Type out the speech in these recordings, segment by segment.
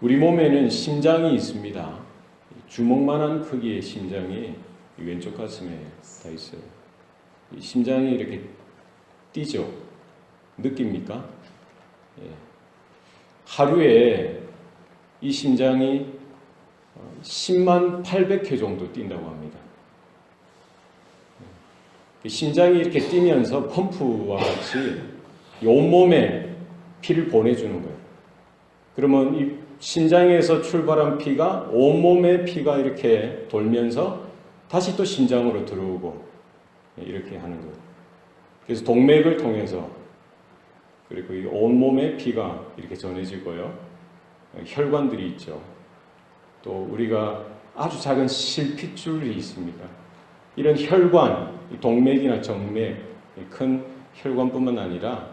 우리 몸에는 심장이 있습니다. 주먹만한 크기의 심장이 왼쪽 가슴에 다 있어요. 이 심장이 이렇게 뛰죠. 느낍니까? 예. 하루에 이 심장이 10만 800회 정도 뛴다고 합니다. 심장이 이렇게 뛰면서 펌프와 같이 온몸에 피를 보내주는 거예요. 그러면 이 심장에서 출발한 피가 온몸에 피가 이렇게 돌면서 다시 또 심장으로 들어오고 이렇게 하는 거예요. 그래서 동맥을 통해서 그리고 이 온몸에 피가 이렇게 전해지고요. 혈관들이 있죠. 또 우리가 아주 작은 실핏줄이 있습니다. 이런 혈관, 동맥이나 정맥, 큰 혈관뿐만 아니라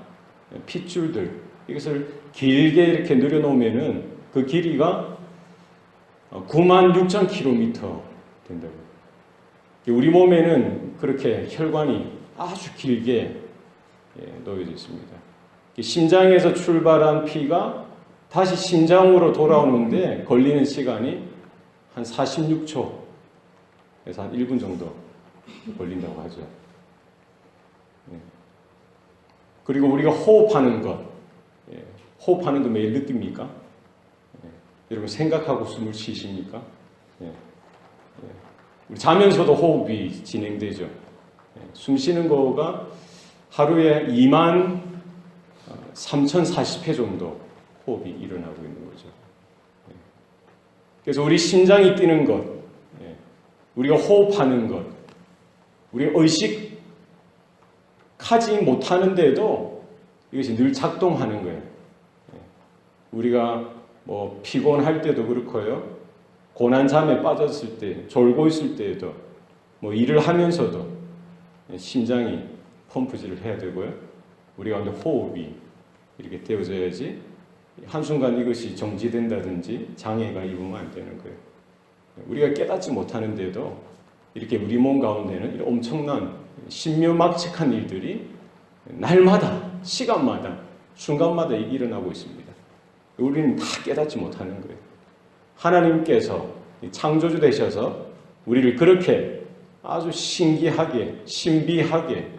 핏줄들, 이것을 길게 이렇게 늘여놓으면은 그 길이가 96,000km 된다고. 우리 몸에는 그렇게 혈관이 아주 길게 놓여져 있습니다. 심장에서 출발한 피가 다시 심장으로 돌아오는데 걸리는 시간이 한 46초에서 한 1분 정도 걸린다고 하죠. 그리고 우리가 호흡하는 것, 호흡하는 거 매일 느낍니까? 여러분 생각하고 숨을 쉬십니까? 우리 자면서도 호흡이 진행되죠. 숨 쉬는 거가 하루에 2만 3,040회 정도 호흡이 일어나고 있는 거죠. 그래서 우리 심장이 뛰는 것, 우리가 호흡하는 것, 우리가 의식하지 못하는데도 이것이 늘 작동하는 거예요. 우리가 뭐 피곤할 때도 그렇고요. 고난 잠에 빠졌을 때, 졸고 있을 때에도 뭐 일을 하면서도 심장이 펌프질을 해야 되고요. 우리가 호흡이 이렇게 되어져야지 한순간 이것이 정지된다든지 장애가 입으면 안 되는 거예요. 우리가 깨닫지 못하는데도 이렇게 우리 몸 가운데는 이런 엄청난 신묘막측한 일들이 날마다, 시간마다, 순간마다 일어나고 있습니다. 우리는 다 깨닫지 못하는 거예요. 하나님께서 창조주 되셔서 우리를 그렇게 아주 신기하게, 신비하게,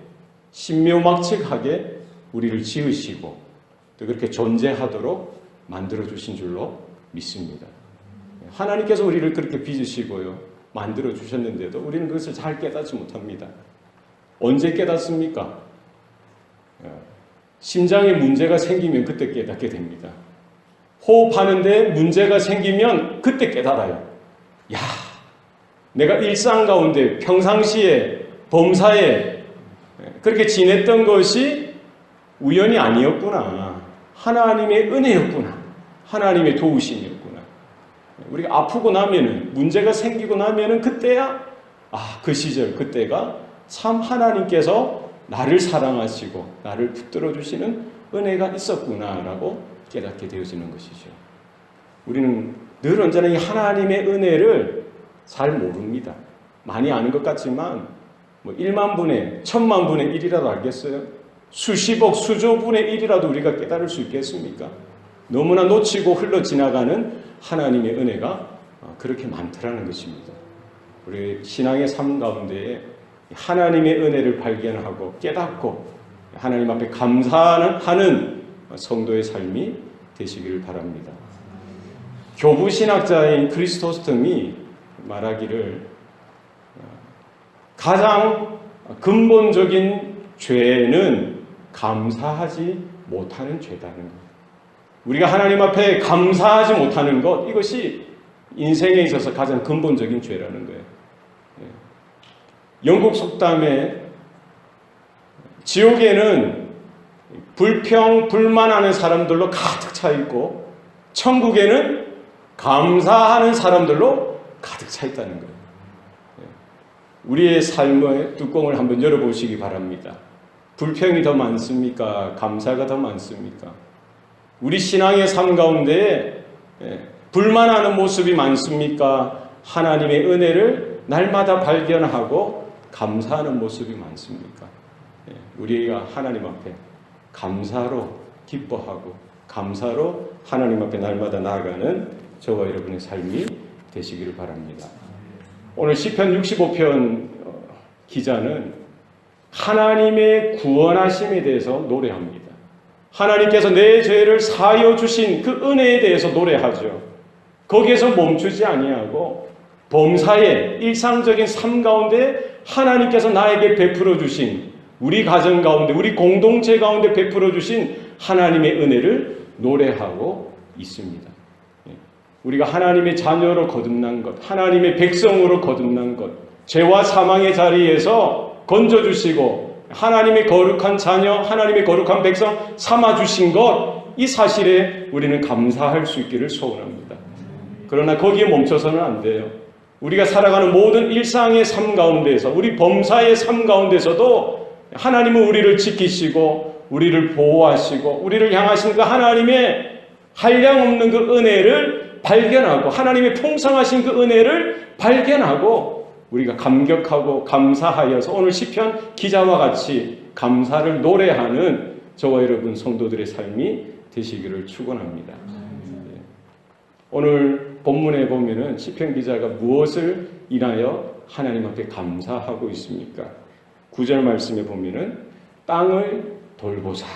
신묘막측하게 우리를 지으시고 또 그렇게 존재하도록 만들어주신 줄로 믿습니다. 하나님께서 우리를 그렇게 빚으시고요. 만들어주셨는데도 우리는 그것을 잘 깨닫지 못합니다. 언제 깨닫습니까? 심장에 문제가 생기면 그때 깨닫게 됩니다. 호흡하는데 문제가 생기면 그때 깨달아요. 야, 내가 일상 가운데 평상시에 범사에 그렇게 지냈던 것이 우연이 아니었구나. 하나님의 은혜였구나. 하나님의 도우심이었구나. 우리가 아프고 나면은 문제가 생기고 나면은 그때야 그 시절 그때가 참 하나님께서 나를 사랑하시고 나를 붙들어 주시는 은혜가 있었구나라고 깨닫게 되어지는 것이죠. 우리는 늘 언제나 이 하나님의 은혜를 잘 모릅니다. 많이 아는 것 같지만 뭐 1만 분의 1000만 분의 1이라도 알겠어요? 수십억 수조 분의 1이라도 우리가 깨달을 수 있겠습니까? 너무나 놓치고 흘러 지나가는 하나님의 은혜가 그렇게 많더라는 것입니다. 우리 신앙의 삶 가운데에 하나님의 은혜를 발견하고 깨닫고 하나님 앞에 감사하는 성도의 삶이 되시기를 바랍니다. 교부신학자인 크리스토스톰이 말하기를 가장 근본적인 죄는 감사하지 못하는 죄다는 것. 우리가 하나님 앞에 감사하지 못하는 것, 이것이 인생에 있어서 가장 근본적인 죄라는 거예요. 영국 속담에 지옥에는 불평, 불만하는 사람들로 가득 차 있고 천국에는 감사하는 사람들로 가득 차 있다는 거예요. 우리의 삶의 뚜껑을 한번 열어보시기 바랍니다. 불평이 더 많습니까? 감사가 더 많습니까? 우리 신앙의 삶 가운데 불만하는 모습이 많습니까? 하나님의 은혜를 날마다 발견하고 감사하는 모습이 많습니까? 우리가 하나님 앞에 감사로 기뻐하고 감사로 하나님 앞에 날마다 나아가는 저와 여러분의 삶이 되시기를 바랍니다. 오늘 시편 65편 기자는 하나님의 구원하심에 대해서 노래합니다. 하나님께서 내 죄를 사하여 주신 그 은혜에 대해서 노래하죠. 거기에서 멈추지 아니하고 범사의 일상적인 삶 가운데 하나님께서 나에게 베풀어 주신, 우리 가정 가운데, 우리 공동체 가운데 베풀어 주신 하나님의 은혜를 노래하고 있습니다. 우리가 하나님의 자녀로 거듭난 것, 하나님의 백성으로 거듭난 것, 죄와 사망의 자리에서 건져주시고 하나님의 거룩한 자녀, 하나님의 거룩한 백성 삼아주신 것, 이 사실에 우리는 감사할 수 있기를 소원합니다. 그러나 거기에 멈춰서는 안 돼요. 우리가 살아가는 모든 일상의 삶 가운데에서, 우리 범사의 삶 가운데서도 하나님은 우리를 지키시고 우리를 보호하시고 우리를 향하신 그 하나님의 한량없는 그 은혜를 발견하고, 하나님의 풍성하신 그 은혜를 발견하고 우리가 감격하고 감사하여서 오늘 시편 기자와 같이 감사를 노래하는 저와 여러분 성도들의 삶이 되시기를 축원합니다. 오늘 본문에 보면은 시편 기자가 무엇을 인하여 하나님 앞에 감사하고 있습니까? 9절 말씀에 보면은 땅을 돌보사.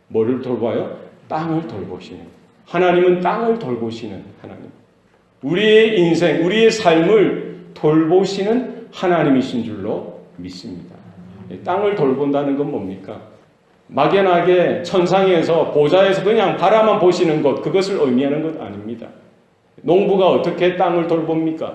뭐를 돌봐요? 땅을 돌보시는. 하나님은 땅을 돌보시는 하나님. 우리의 인생, 우리의 삶을 돌보시는 하나님이신 줄로 믿습니다. 땅을 돌본다는 건 뭡니까? 막연하게 천상에서 보좌에서 그냥 바라만 보시는 것, 그것을 의미하는 것 아닙니다. 농부가 어떻게 땅을 돌봅니까?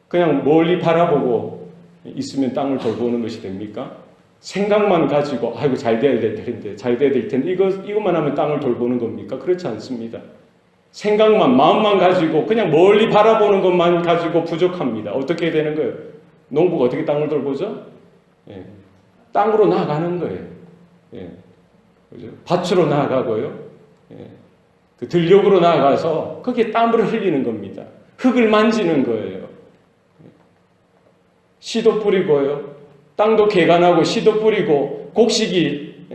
그냥 멀리 바라보고 있으면 땅을 돌보는 것이 됩니까? 생각만 가지고 아이고 잘 돼야 될 텐데, 잘 돼야 될 텐데, 이것만 하면 땅을 돌보는 겁니까? 그렇지 않습니다. 생각만, 마음만 가지고 그냥 멀리 바라보는 것만 가지고 부족합니다. 어떻게 되는 거예요? 농부가 어떻게 땅을 돌보죠? 땅으로 나아가는 거예요. 그죠? 밭으로 나아가고요. 그 들녘으로 나아가서 거기에 땀을 흘리는 겁니다. 흙을 만지는 거예요. 씨도 뿌리고요. 땅도 개간하고 씨도 뿌리고 곡식이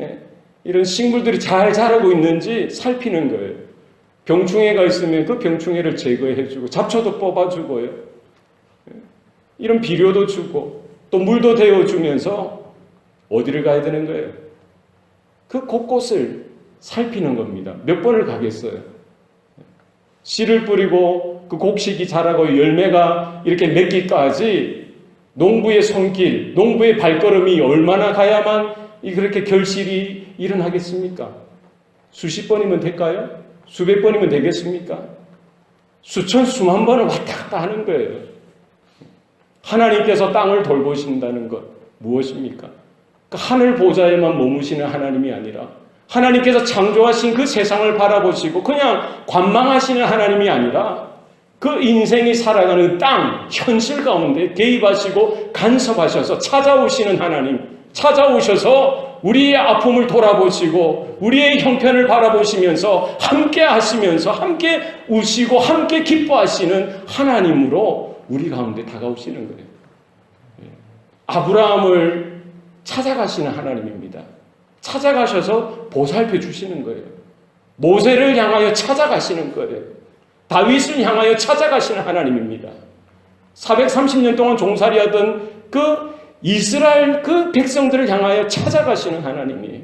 이런 식물들이 잘 자라고 있는지 살피는 거예요. 병충해가 있으면 그 병충해를 제거해주고 잡초도 뽑아주고요. 이런 비료도 주고 또 물도 데워주면서 어디를 가야 되는 거예요? 그 곳곳을 살피는 겁니다. 몇 번을 가겠어요? 씨를 뿌리고 그 곡식이 자라고 열매가 이렇게 맺기까지 농부의 손길, 농부의 발걸음이 얼마나 가야만 그렇게 결실이 일어나겠습니까? 수십 번이면 될까요? 수백 번이면 되겠습니까? 수천, 수만 번을 왔다 갔다 하는 거예요. 하나님께서 땅을 돌보신다는 것 무엇입니까? 그 하늘 보좌에만 머무시는 하나님이 아니라 하나님께서 창조하신 그 세상을 바라보시고 그냥 관망하시는 하나님이 아니라 그 인생이 살아가는 땅, 현실 가운데 개입하시고 간섭하셔서 찾아오시는 하나님, 찾아오셔서 우리의 아픔을 돌아보시고 우리의 형편을 바라보시면서 함께 하시면서 함께 우시고 함께 기뻐하시는 하나님으로 우리 가운데 다가오시는 거예요. 아브라함을 찾아가시는 하나님입니다. 찾아가셔서 보살펴 주시는 거예요. 모세를 향하여 찾아가시는 거예요. 다윗을 향하여 찾아가시는 하나님입니다. 430년 동안 종살이하던 그 이스라엘 그 백성들을 향하여 찾아가시는 하나님이에요.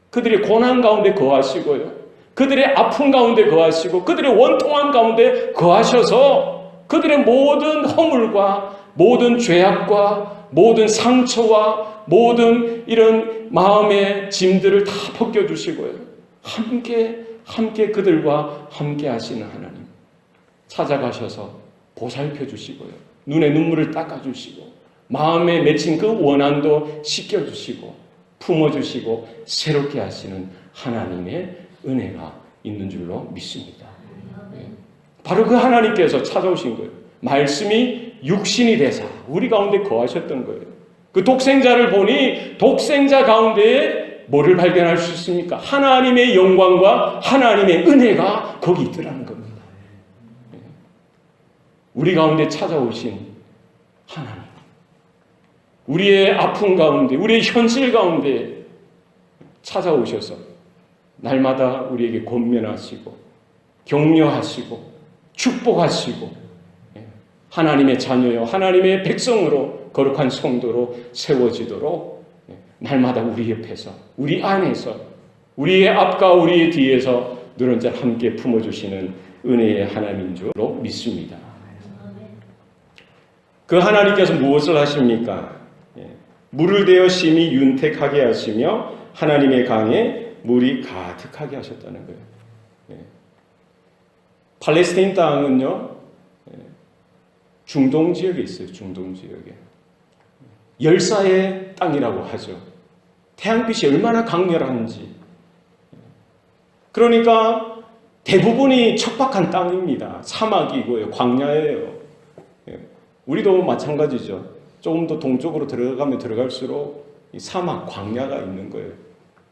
그들의 고난 가운데 거하시고요. 그들의 아픔 가운데 거하시고 그들의 원통함 가운데 거하셔서 그들의 모든 허물과 모든 죄악과 모든 상처와 모든 이런 마음의 짐들을 다 벗겨주시고요. 함께 그들과 함께 하시는 하나님. 찾아가셔서 보살펴 주시고요. 눈에 눈물을 닦아주시고 마음에 맺힌 그 원한도 씻겨주시고 품어주시고 새롭게 하시는 하나님의 은혜가 있는 줄로 믿습니다. 바로 그 하나님께서 찾아오신 거예요. 말씀이 육신이 되사 우리 가운데 거하셨던 거예요. 그 독생자를 보니 독생자 가운데에 뭐를 발견할 수 있습니까? 하나님의 영광과 하나님의 은혜가 거기 있더라는 겁니다. 우리 가운데 찾아오신 하나님. 우리의 아픔 가운데, 우리의 현실 가운데 찾아오셔서 날마다 우리에게 권면하시고 격려하시고 축복하시고 하나님의 자녀요 하나님의 백성으로 거룩한 성도로 세워지도록 날마다 우리 옆에서 우리 안에서 우리의 앞과 우리의 뒤에서 늘 언제나 함께 품어주시는 은혜의 하나님인 줄로 믿습니다. 그 하나님께서 무엇을 하십니까? 물을 대어 심히 윤택하게 하시며 하나님의 강에 물이 가득하게 하셨다는 거예요. 팔레스타인 땅은요, 중동 지역에 있어요. 중동 지역에. 열사의 땅이라고 하죠. 태양빛이 얼마나 강렬한지. 그러니까 대부분이 척박한 땅입니다. 사막이고요. 광야예요. 우리도 마찬가지죠. 조금 더 동쪽으로 들어가면 들어갈수록 이 사막, 광야가 있는 거예요.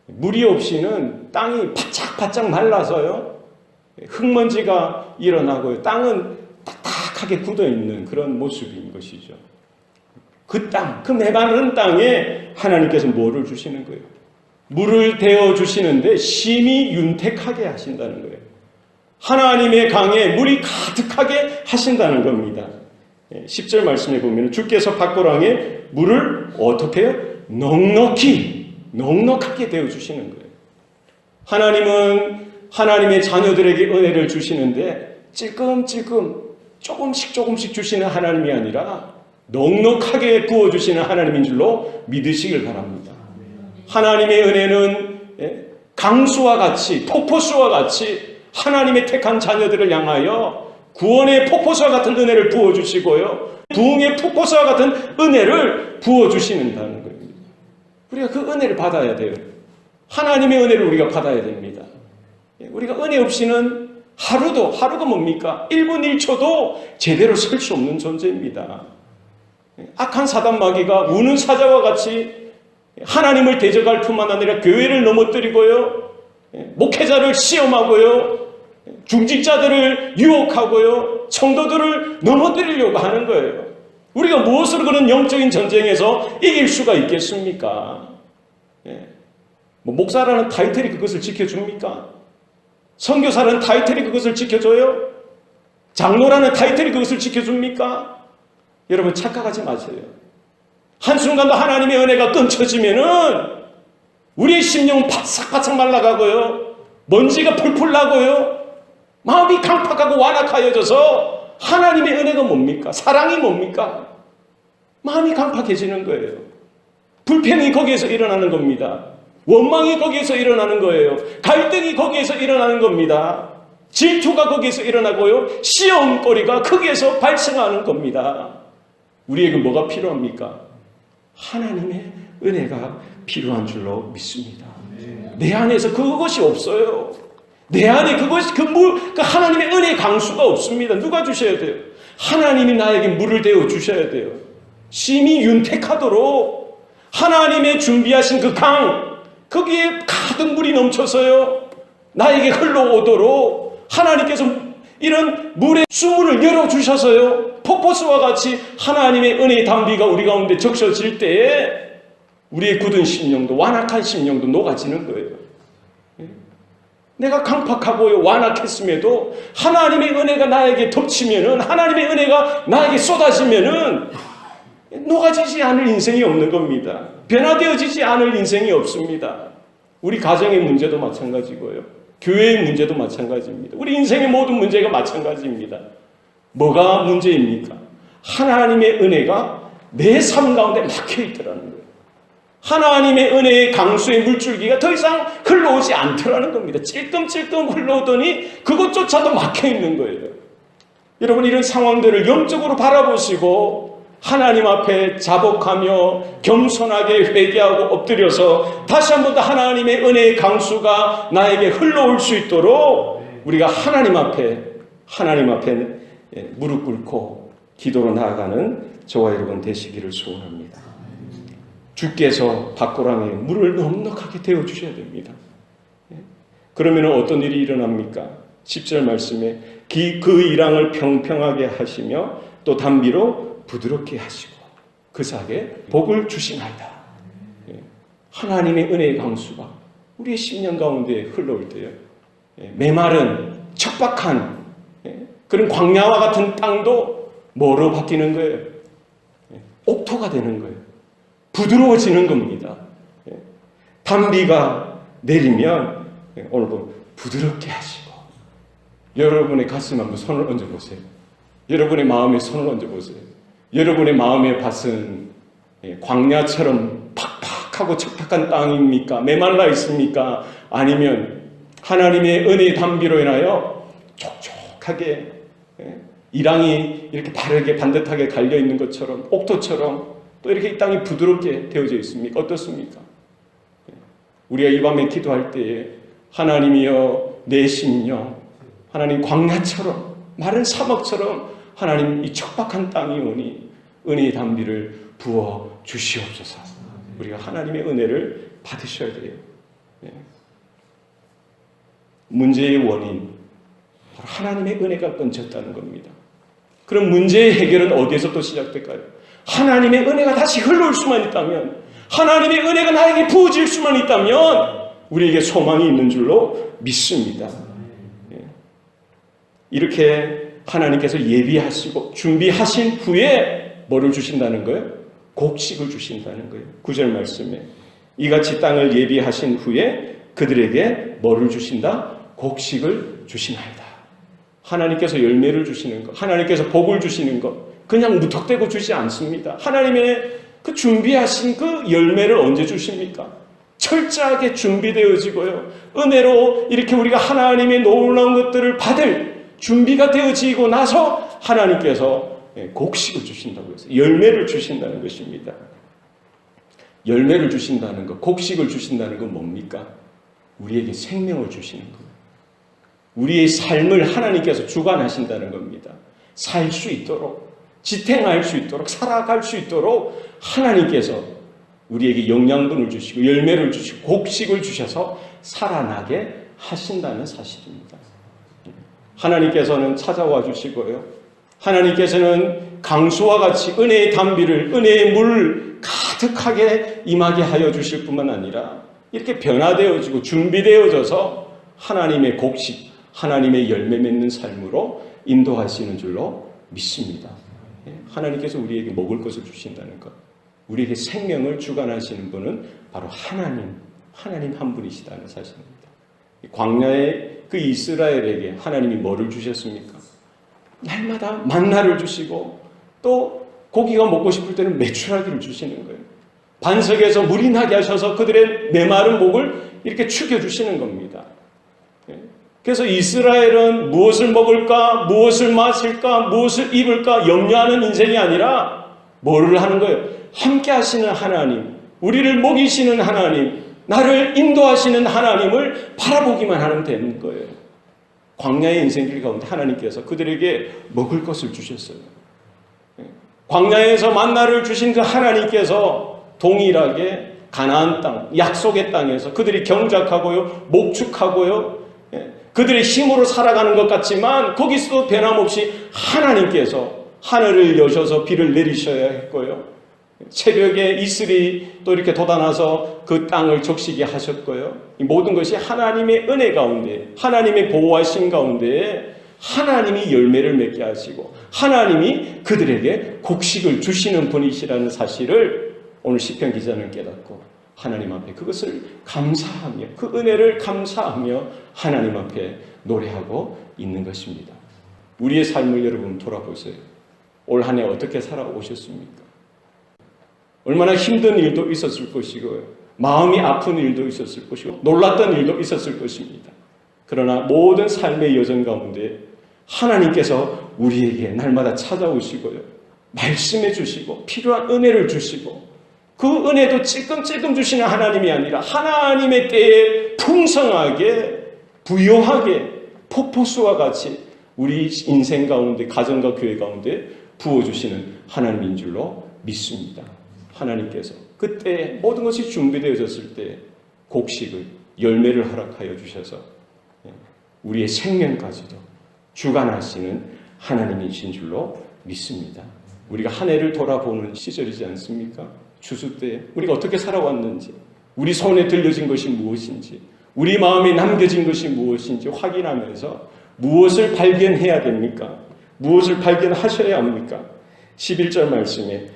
물이 없이는 땅이 바짝바짝 말라서요. 흙먼지가 일어나고요. 땅은 딱딱하게 굳어있는 그런 모습인 것이죠. 그 땅, 그 메마른 땅에 하나님께서 뭐를 주시는 거예요? 물을 대어 주시는데 심히 윤택하게 하신다는 거예요. 하나님의 강에 물이 가득하게 하신다는 겁니다. 10절 말씀에 보면 주께서 밭고랑에 물을 어떻게 해요? 넉넉하게 대어 주시는 거예요. 하나님은 하나님의 자녀들에게 은혜를 주시는데 찔끔찔끔 조금씩 주시는 하나님이 아니라 넉넉하게 부어주시는 하나님인 줄로 믿으시길 바랍니다. 하나님의 은혜는 강수와 같이 폭포수와 같이 하나님의 택한 자녀들을 향하여 구원의 폭포수와 같은 은혜를 부어주시고요. 부흥의 폭포수와 같은 은혜를 부어주시는다는 겁니다. 우리가 그 은혜를 받아야 돼요. 하나님의 은혜를 우리가 받아야 됩니다. 우리가 은혜 없이는 하루가 뭡니까? 1분 1초도 제대로 설 수 없는 존재입니다. 악한 사단 마귀가 우는 사자와 같이 하나님을 대적할 뿐만 아니라 교회를 넘어뜨리고요. 목회자를 시험하고요. 중직자들을 유혹하고요. 성도들을 넘어뜨리려고 하는 거예요. 우리가 무엇으로 그런 영적인 전쟁에서 이길 수가 있겠습니까? 목사라는 타이틀이 그것을 지켜줍니까? 선교사라는 타이틀이 그것을 지켜줘요? 장로라는 타이틀이 그것을 지켜줍니까? 여러분 착각하지 마세요. 한순간도 하나님의 은혜가 끊쳐지면은 우리의 심령은 바싹바싹 말라가고요. 먼지가 풀풀 나고요. 마음이 강팍하고 완악하여져서 하나님의 은혜가 뭡니까? 사랑이 뭡니까? 마음이 강팍해지는 거예요. 불평이 거기에서 일어나는 겁니다. 원망이 거기에서 일어나는 거예요. 갈등이 거기에서 일어나는 겁니다. 질투가 거기에서 일어나고요. 시험거리가 거기에서 발생하는 겁니다. 우리에게 뭐가 필요합니까? 하나님의 은혜가 필요한 줄로 믿습니다. 내 안에서 그것이 없어요. 내 안에 그것이 그 하나님의 은혜의 강수가 없습니다. 누가 주셔야 돼요? 하나님이 나에게 물을 대어 주셔야 돼요. 심히 윤택하도록 하나님의 준비하신 그 강, 거기에 가득 물이 넘쳐서요. 나에게 흘러오도록 하나님께서 이런 물의 수문을 열어주셔서요. 폭포수와 같이 하나님의 은혜의 담비가 우리 가운데 적셔질 때에 우리의 굳은 심령도 완악한 심령도 녹아지는 거예요. 내가 강팍하고 완악했음에도 하나님의 은혜가 나에게 덮치면은 하나님의 은혜가 나에게 쏟아지면은 녹아지지 않을 인생이 없는 겁니다. 변화되어지지 않을 인생이 없습니다. 우리 가정의 문제도 마찬가지고요. 교회의 문제도 마찬가지입니다. 우리 인생의 모든 문제가 마찬가지입니다. 뭐가 문제입니까? 하나님의 은혜가 내 삶 가운데 막혀 있더라는 거예요. 하나님의 은혜의 강수의 물줄기가 더 이상 흘러오지 않더라는 겁니다. 찔끔찔끔 흘러오더니 그것조차도 막혀 있는 거예요. 여러분 이런 상황들을 영적으로 바라보시고 하나님 앞에 자복하며 겸손하게 회개하고 엎드려서 다시 한 번 더 하나님의 은혜의 강수가 나에게 흘러올 수 있도록 우리가 하나님 앞에 무릎 꿇고 기도로 나아가는 저와 여러분 되시기를 소원합니다. 주께서 밭고랑에 물을 넉넉하게 데워 주셔야 됩니다. 그러면 어떤 일이 일어납니까? 10절 말씀에 그 이랑을 평평하게 하시며 또 담비로 부드럽게 하시고 그 sak에 복을 주시나이다. 하나님의 은혜의 강수가 우리의 10년 가운데 흘러올 때요. 메마른 척박한 그런 광야와 같은 땅도 뭐로 바뀌는 거예요? 옥토가 되는 거예요. 부드러워지는 겁니다. 단비가 내리면 오늘 보면 부드럽게 하시고 여러분의 가슴에 한번 손을 얹어보세요. 여러분의 마음에 손을 얹어보세요. 여러분의 마음의 밭은 광야처럼 팍팍하고 척박한 땅입니까? 메말라 있습니까? 아니면 하나님의 은혜의 단비로 인하여 촉촉하게 이랑이 이렇게 바르게 반듯하게 갈려있는 것처럼 옥토처럼 또 이렇게 이 땅이 부드럽게 되어져 있습니까? 어떻습니까? 우리가 이 밤에 기도할 때에 하나님이여 내 심령 하나님 광야처럼 마른 사막처럼 하나님 이 척박한 땅이 오니 은혜의 단비를 부어 주시옵소서. 우리가 하나님의 은혜를 받으셔야 돼요. 문제의 원인 바로 하나님의 은혜가 끊겼다는 겁니다. 그럼 문제의 해결은 어디에서 또 시작될까요? 하나님의 은혜가 다시 흘러올 수만 있다면, 하나님의 은혜가 나에게 부어질 수만 있다면 우리에게 소망이 있는 줄로 믿습니다. 이렇게 하나님께서 예비하시고 준비하신 후에 뭐를 주신다는 거예요? 곡식을 주신다는 거예요. 9절 말씀에 이같이 땅을 예비하신 후에 그들에게 뭐를 주신다? 곡식을 주시나이다. 하나님께서 열매를 주시는 것, 하나님께서 복을 주시는 것 그냥 무턱대고 주지 않습니다. 하나님의 그 준비하신 그 열매를 언제 주십니까? 철저하게 준비되어지고요. 은혜로 이렇게 우리가 하나님의 놀라운 것들을 받을 준비가 되어지고 나서 하나님께서 곡식을 주신다고 해서 열매를 주신다는 것입니다. 열매를 주신다는 것, 곡식을 주신다는 건 뭡니까? 우리에게 생명을 주시는 거예요. 우리의 삶을 하나님께서 주관하신다는 겁니다. 살 수 있도록, 지탱할 수 있도록, 살아갈 수 있도록 하나님께서 우리에게 영양분을 주시고 열매를 주시고 곡식을 주셔서 살아나게 하신다는 사실입니다. 하나님께서는 찾아와 주시고요. 하나님께서는 강수와 같이 은혜의 단비를, 은혜의 물을 가득하게 임하게 하여 주실 뿐만 아니라 이렇게 변화되어지고 준비되어져서 하나님의 곡식, 하나님의 열매 맺는 삶으로 인도하시는 줄로 믿습니다. 하나님께서 우리에게 먹을 것을 주신다는 것, 우리에게 생명을 주관하시는 분은 바로 하나님 한 분이시다는 사실입니다. 광야의 그 이스라엘에게 하나님이 뭐를 주셨습니까? 날마다 만나를 주시고 또 고기가 먹고 싶을 때는 메추라기를 주시는 거예요. 반석에서 물이 나게 하셔서 그들의 메마른 목을 이렇게 축여주시는 겁니다. 그래서 이스라엘은 무엇을 먹을까, 무엇을 마실까, 무엇을 입을까 염려하는 인생이 아니라 뭐를 하는 거예요? 함께 하시는 하나님, 우리를 먹이시는 하나님, 나를 인도하시는 하나님을 바라보기만 하면 되는 거예요. 광야의 인생길 가운데 하나님께서 그들에게 먹을 것을 주셨어요. 광야에서 만나를 주신 그 하나님께서 동일하게 가나안 땅, 약속의 땅에서 그들이 경작하고요, 목축하고요, 그들의 힘으로 살아가는 것 같지만 거기서도 변함없이 하나님께서 하늘을 여셔서 비를 내리셔야 했고요. 새벽에 이슬이 또 이렇게 돋아나서 그 땅을 적시게 하셨고요. 이 모든 것이 하나님의 은혜 가운데, 하나님의 보호하심 가운데 하나님이 열매를 맺게 하시고 하나님이 그들에게 곡식을 주시는 분이시라는 사실을 오늘 시편 기자는 깨닫고 하나님 앞에 그것을 감사하며 그 은혜를 감사하며 하나님 앞에 노래하고 있는 것입니다. 우리의 삶을 여러분 돌아보세요. 올 한 해 어떻게 살아오셨습니까? 얼마나 힘든 일도 있었을 것이고요. 마음이 아픈 일도 있었을 것이고 놀랐던 일도 있었을 것입니다. 그러나 모든 삶의 여정 가운데 하나님께서 우리에게 날마다 찾아오시고요. 말씀해 주시고 필요한 은혜를 주시고 그 은혜도 찔끔찔끔 주시는 하나님이 아니라 하나님의 때에 풍성하게 부요하게 폭포수와 같이 우리 인생 가운데 가정과 교회 가운데 부어주시는 하나님인 줄로 믿습니다. 하나님께서 그때 모든 것이 준비되어졌을 때 곡식을 열매를 허락하여 주셔서 우리의 생명까지도 주관하시는 하나님이신 줄로 믿습니다. 우리가 한 해를 돌아보는 시절이지 않습니까? 추수 때 우리가 어떻게 살아왔는지 우리 손에 들려진 것이 무엇인지, 우리 마음에 남겨진 것이 무엇인지 확인하면서 무엇을 발견해야 됩니까? 무엇을 발견하셔야 합니까? 11절 말씀에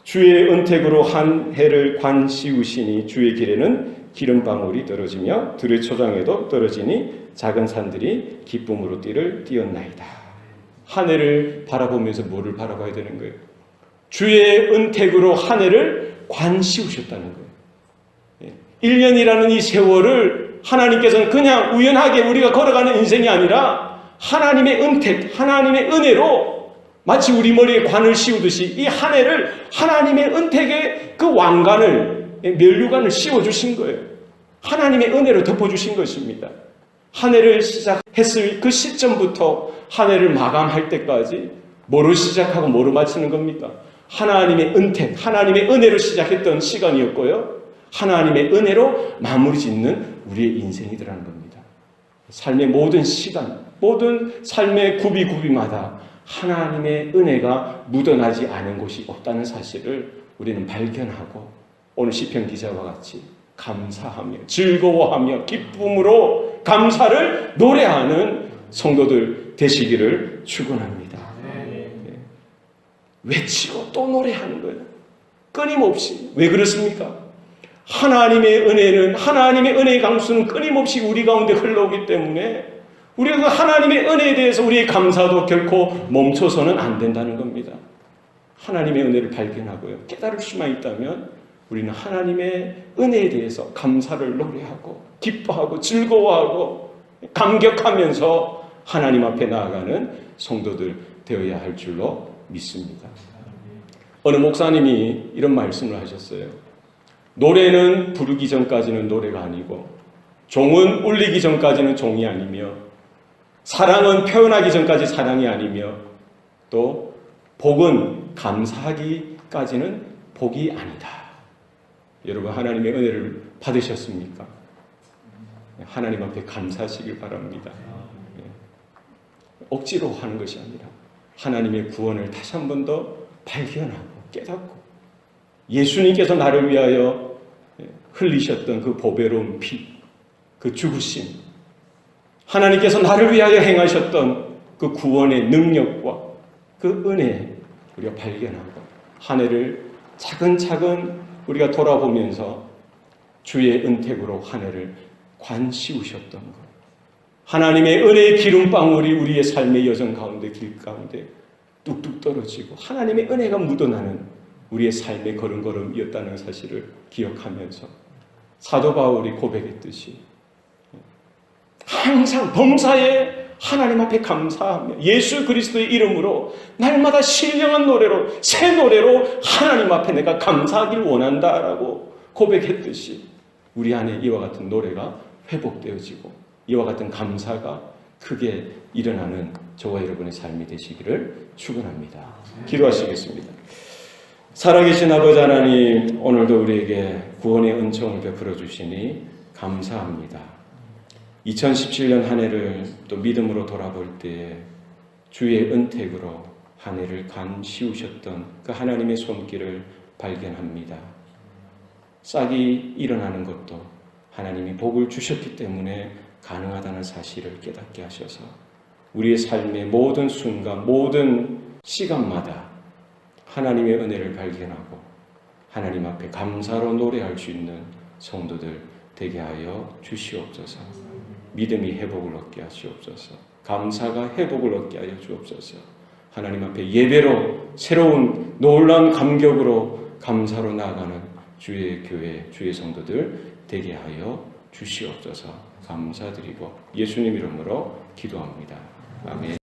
주의 은택으로 한 해를 관 씌우시니 주의 길에는 기름방울이 떨어지며 들의 초장에도 떨어지니 작은 산들이 기쁨으로 띠를 띄었나이다. 한 해를 바라보면서 뭐를 바라봐야 되는 거예요? 주의 은택으로 한 해를 관 씌우셨다는 거예요. 1년이라는 이 세월을 하나님께서는 그냥 우연하게 우리가 걸어가는 인생이 아니라 하나님의 은택, 하나님의 은혜로 마치 우리 머리에 관을 씌우듯이 이 한 해를 하나님의 은택의 그 왕관을, 면류관을 씌워주신 거예요. 하나님의 은혜로 덮어주신 것입니다. 한 해를 시작했을 그 시점부터 한 해를 마감할 때까지 뭐로 시작하고 뭐로 마치는 겁니까? 하나님의 은택, 하나님의 은혜로 시작했던 시간이었고요. 하나님의 은혜로 마무리 짓는 우리의 인생이더라는 겁니다. 삶의 모든 시간, 모든 삶의 구비구비마다 하나님의 은혜가 묻어나지 않은 곳이 없다는 사실을 우리는 발견하고 오늘 시편 기자와 같이 감사하며 즐거워하며 기쁨으로 감사를 노래하는 성도들 되시기를 축원합니다. 외치고 또 노래하는 거예요. 끊임없이. 왜 그렇습니까? 하나님의 은혜는, 하나님의 은혜의 강수는 끊임없이 우리 가운데 흘러오기 때문에 우리가 그 하나님의 은혜에 대해서 우리의 감사도 결코 멈춰서는 안 된다는 겁니다. 하나님의 은혜를 발견하고요. 깨달을 수만 있다면 우리는 하나님의 은혜에 대해서 감사를 노래하고 기뻐하고 즐거워하고 감격하면서 하나님 앞에 나아가는 성도들 되어야 할 줄로 믿습니다. 어느 목사님이 이런 말씀을 하셨어요. 노래는 부르기 전까지는 노래가 아니고 종은 울리기 전까지는 종이 아니며 사랑은 표현하기 전까지 사랑이 아니며 또 복은 감사하기까지는 복이 아니다. 여러분 하나님의 은혜를 받으셨습니까? 하나님 앞에 감사하시길 바랍니다. 억지로 하는 것이 아니라 하나님의 구원을 다시 한 번 더 발견하고 깨닫고 예수님께서 나를 위하여 흘리셨던 그 보배로운 피, 그 죽으심, 하나님께서 나를 위하여 행하셨던 그 구원의 능력과 그 은혜 우리가 발견하고 한 해를 차근차근 우리가 돌아보면서 주의 은택으로 한 해를 관 씌우셨던 것, 하나님의 은혜의 기름방울이 우리의 삶의 여정 가운데 길 가운데 뚝뚝 떨어지고 하나님의 은혜가 묻어나는 우리의 삶의 걸음걸음이었다는 사실을 기억하면서 사도 바울이 고백했듯이 항상 범사에 하나님 앞에 감사하며 예수 그리스도의 이름으로 날마다 신령한 노래로 새 노래로 하나님 앞에 내가 감사하길 원한다라고 고백했듯이 우리 안에 이와 같은 노래가 회복되어지고 이와 같은 감사가 크게 일어나는 저와 여러분의 삶이 되시기를 축원합니다. 기도하시겠습니다. 살아계신 아버지 하나님, 오늘도 우리에게 구원의 은총을 베풀어 주시니 감사합니다. 2017년 한 해를 또 믿음으로 돌아볼 때에 주의 은택으로 한 해를 간 씌우셨던 그 하나님의 손길을 발견합니다. 싹이 일어나는 것도 하나님이 복을 주셨기 때문에 가능하다는 사실을 깨닫게 하셔서 우리의 삶의 모든 순간, 모든 시간마다 하나님의 은혜를 발견하고 하나님 앞에 감사로 노래할 수 있는 성도들 되게 하여 주시옵소서. 믿음이 회복을 얻게 하시옵소서. 감사가 회복을 얻게 하여 주옵소서. 하나님 앞에 예배로 새로운 놀라운 감격으로 감사로 나아가는 주의 교회, 주의 성도들 되게 하여 주시옵소서. 감사드리고 예수님 이름으로 기도합니다. 아멘.